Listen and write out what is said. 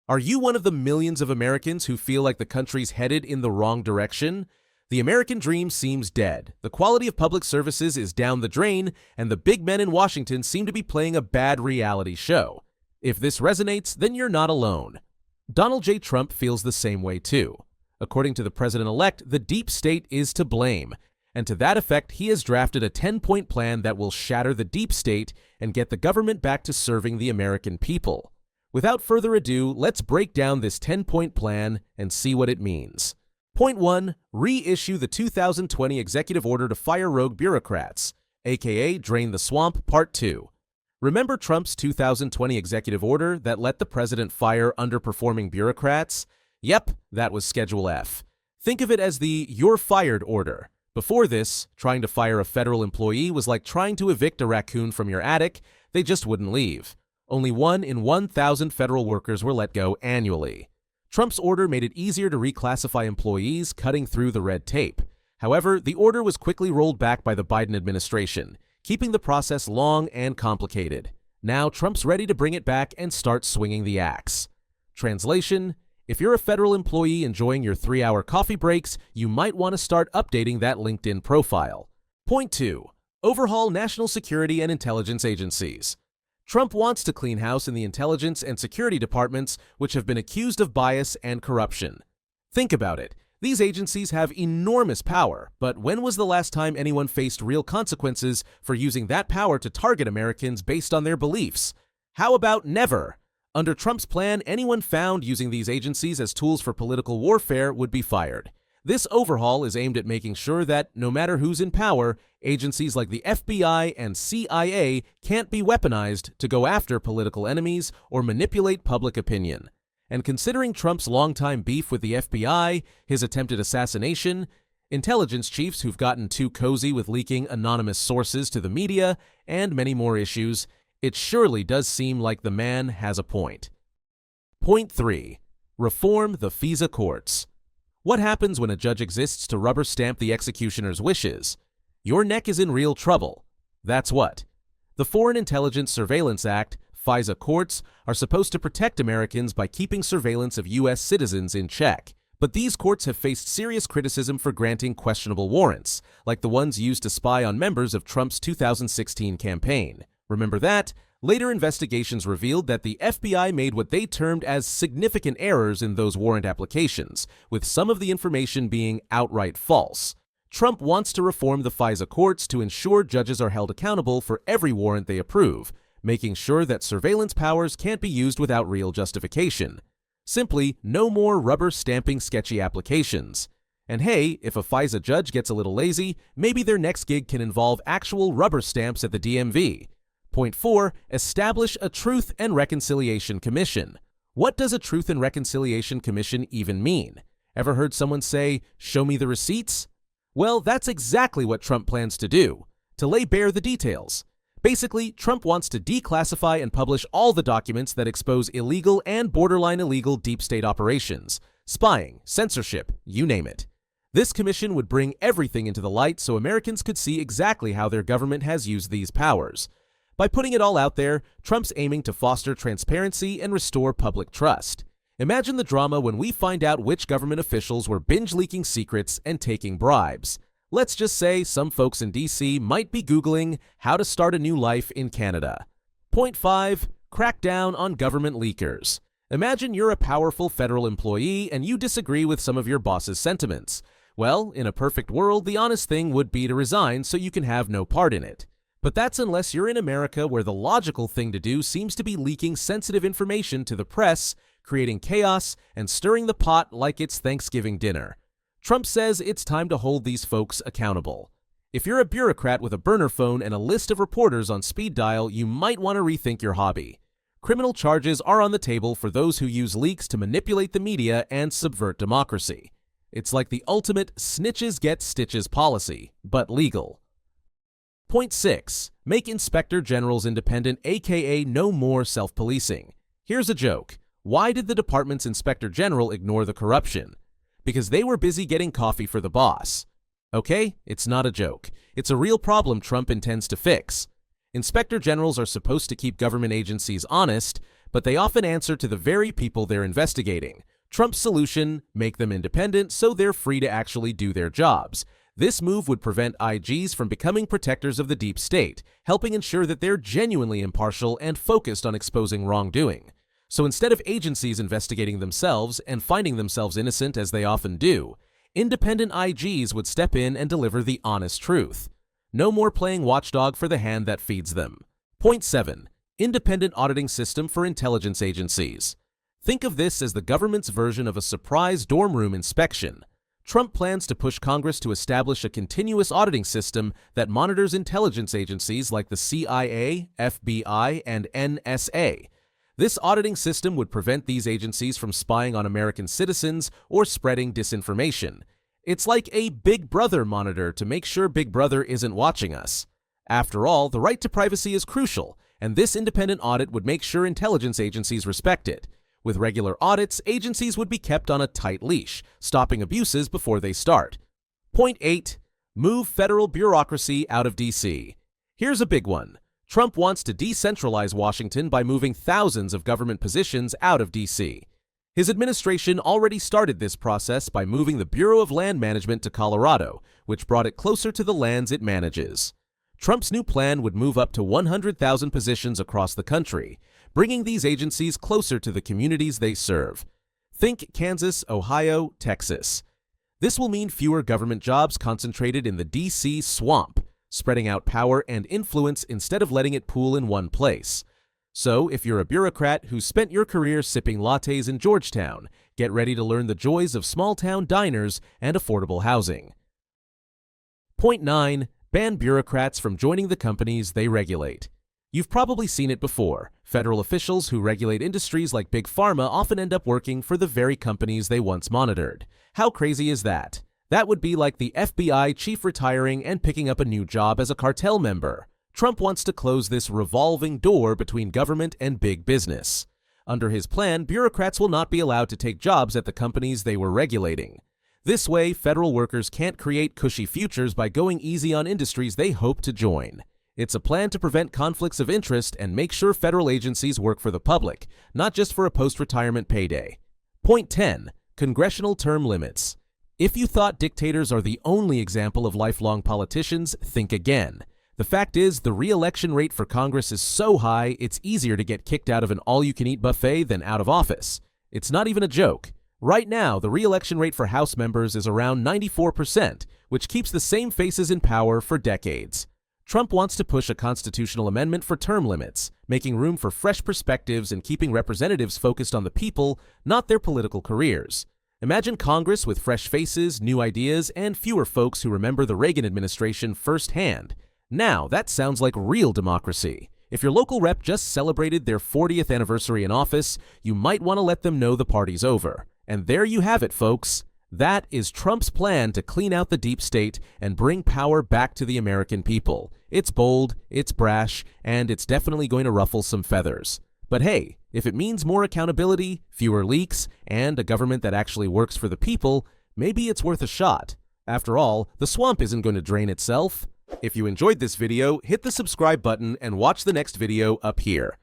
Are you one of the millions of Americans who feel like the country's headed in the wrong direction? The American dream seems dead, the quality of public services is down the drain, and the big men in Washington seem to be playing a bad reality show. If this resonates, then you're not alone. Donald J. Trump feels the same way too. According to the president-elect, the deep state is to blame, and to that effect, he has drafted a 10-point plan that will shatter the deep state and get the government back to serving the American people. Without further ado, let's break down this 10-point plan and see what it means. Point 1. Reissue the 2020 executive order to fire rogue bureaucrats, aka Drain the Swamp Part 2. Remember Trump's 2020 executive order that let the president fire underperforming bureaucrats? Yep, that was Schedule F. Think of it as the "you're fired" order. Before this, trying to fire a federal employee was like trying to evict a raccoon from your attic. They just wouldn't leave. Only 1 in 1,000 federal workers were let go annually. Trump's order made it easier to reclassify employees, cutting through the red tape. However, the order was quickly rolled back by the Biden administration, keeping the process long and complicated. Now Trump's ready to bring it back and start swinging the axe. Translation: if you're a federal employee enjoying your 3-hour coffee breaks, you might want to start updating that LinkedIn profile. Point 2. Overhaul national security and intelligence agencies. Trump wants to clean house in the intelligence and security departments, which have been accused of bias and corruption. Think about it. These agencies have enormous power, but when was the last time anyone faced real consequences for using that power to target Americans based on their beliefs? How about never? Under Trump's plan, anyone found using these agencies as tools for political warfare would be fired. This overhaul is aimed at making sure that, no matter who's in power, agencies like the FBI and CIA can't be weaponized to go after political enemies or manipulate public opinion. And considering Trump's longtime beef with the FBI, his attempted assassination, intelligence chiefs who've gotten too cozy with leaking anonymous sources to the media, and many more issues, it surely does seem like the man has a point. Point 3. Reform the FISA courts. What happens when a judge exists to rubber stamp the executioner's wishes? Your neck is in real trouble. That's what. The Foreign Intelligence Surveillance Act, FISA courts, are supposed to protect Americans by keeping surveillance of U.S. citizens in check. But these courts have faced serious criticism for granting questionable warrants, like the ones used to spy on members of Trump's 2016 campaign. Remember that? Later investigations revealed that the FBI made what they termed as significant errors in those warrant applications, with some of the information being outright false. Trump wants to reform the FISA courts to ensure judges are held accountable for every warrant they approve, making sure that surveillance powers can't be used without real justification. Simply, no more rubber-stamping sketchy applications. And hey, if a FISA judge gets a little lazy, maybe their next gig can involve actual rubber stamps at the DMV. Point 4. Establish a Truth and Reconciliation Commission. What does a Truth and Reconciliation Commission even mean? Ever heard someone say, "Show me the receipts"? Well, that's exactly what Trump plans to do, to lay bare the details. Basically, Trump wants to declassify and publish all the documents that expose illegal and borderline illegal deep state operations, spying, censorship, you name it. This commission would bring everything into the light so Americans could see exactly how their government has used these powers. By putting it all out there, Trump's aiming to foster transparency and restore public trust. Imagine the drama when we find out which government officials were binge-leaking secrets and taking bribes. Let's just say some folks in D.C. might be Googling how to start a new life in Canada. Point 5. Crack down on government leakers. Imagine you're a powerful federal employee and you disagree with some of your boss's sentiments. Well, in a perfect world, the honest thing would be to resign so you can have no part in it. But that's unless you're in America, where the logical thing to do seems to be leaking sensitive information to the press, creating chaos, and stirring the pot like it's Thanksgiving dinner. Trump says it's time to hold these folks accountable. If you're a bureaucrat with a burner phone and a list of reporters on speed dial, you might want to rethink your hobby. Criminal charges are on the table for those who use leaks to manipulate the media and subvert democracy. It's like the ultimate snitches get stitches policy, but legal. Point 6. Make inspector generals independent, aka no more self-policing. Here's a joke. Why did the department's inspector general ignore the corruption? Because they were busy getting coffee for the boss. Okay, it's not a joke. It's a real problem Trump intends to fix. Inspector generals are supposed to keep government agencies honest, but they often answer to the very people they're investigating. Trump's solution: make them independent so they're free to actually do their jobs. This move would prevent IGs from becoming protectors of the deep state, helping ensure that they're genuinely impartial and focused on exposing wrongdoing. So instead of agencies investigating themselves and finding themselves innocent as they often do, independent IGs would step in and deliver the honest truth. No more playing watchdog for the hand that feeds them. Point 7. Independent auditing system for intelligence agencies. Think of this as the government's version of a surprise dorm room inspection. Trump plans to push Congress to establish a continuous auditing system that monitors intelligence agencies like the CIA, FBI, and NSA. This auditing system would prevent these agencies from spying on American citizens or spreading disinformation. It's like a Big Brother monitor to make sure Big Brother isn't watching us. After all, the right to privacy is crucial, and this independent audit would make sure intelligence agencies respect it. With regular audits, agencies would be kept on a tight leash, stopping abuses before they start. Point 8. Move federal bureaucracy out of D.C. Here's a big one. Trump wants to decentralize Washington by moving thousands of government positions out of D.C. His administration already started this process by moving the Bureau of Land Management to Colorado, which brought it closer to the lands it manages. Trump's new plan would move up to 100,000 positions across the country, bringing these agencies closer to the communities they serve. Think Kansas, Ohio, Texas. This will mean fewer government jobs concentrated in the D.C. swamp, spreading out power and influence instead of letting it pool in one place. So, if you're a bureaucrat who spent your career sipping lattes in Georgetown, get ready to learn the joys of small-town diners and affordable housing. Point 9. Ban bureaucrats from joining the companies they regulate. You've probably seen it before. Federal officials who regulate industries like Big Pharma often end up working for the very companies they once monitored. How crazy is that? That would be like the FBI chief retiring and picking up a new job as a cartel member. Trump wants to close this revolving door between government and big business. Under his plan, bureaucrats will not be allowed to take jobs at the companies they were regulating. This way, federal workers can't create cushy futures by going easy on industries they hope to join. It's a plan to prevent conflicts of interest and make sure federal agencies work for the public, not just for a post-retirement payday. Point 10. Congressional term limits. If you thought dictators are the only example of lifelong politicians, think again. The fact is, the re-election rate for Congress is so high, it's easier to get kicked out of an all-you-can-eat buffet than out of office. It's not even a joke. Right now, the re-election rate for House members is around 94%, which keeps the same faces in power for decades. Trump wants to push a constitutional amendment for term limits, making room for fresh perspectives and keeping representatives focused on the people, not their political careers. Imagine Congress with fresh faces, new ideas, and fewer folks who remember the Reagan administration firsthand. Now, that sounds like real democracy. If your local rep just celebrated their 40th anniversary in office, you might want to let them know the party's over. And there you have it, folks. That is Trump's plan to clean out the deep state and bring power back to the American people. It's bold, it's brash, and it's definitely going to ruffle some feathers. But hey, if it means more accountability, fewer leaks, and a government that actually works for the people, maybe it's worth a shot. After all, the swamp isn't going to drain itself. If you enjoyed this video, hit the subscribe button and watch the next video up here.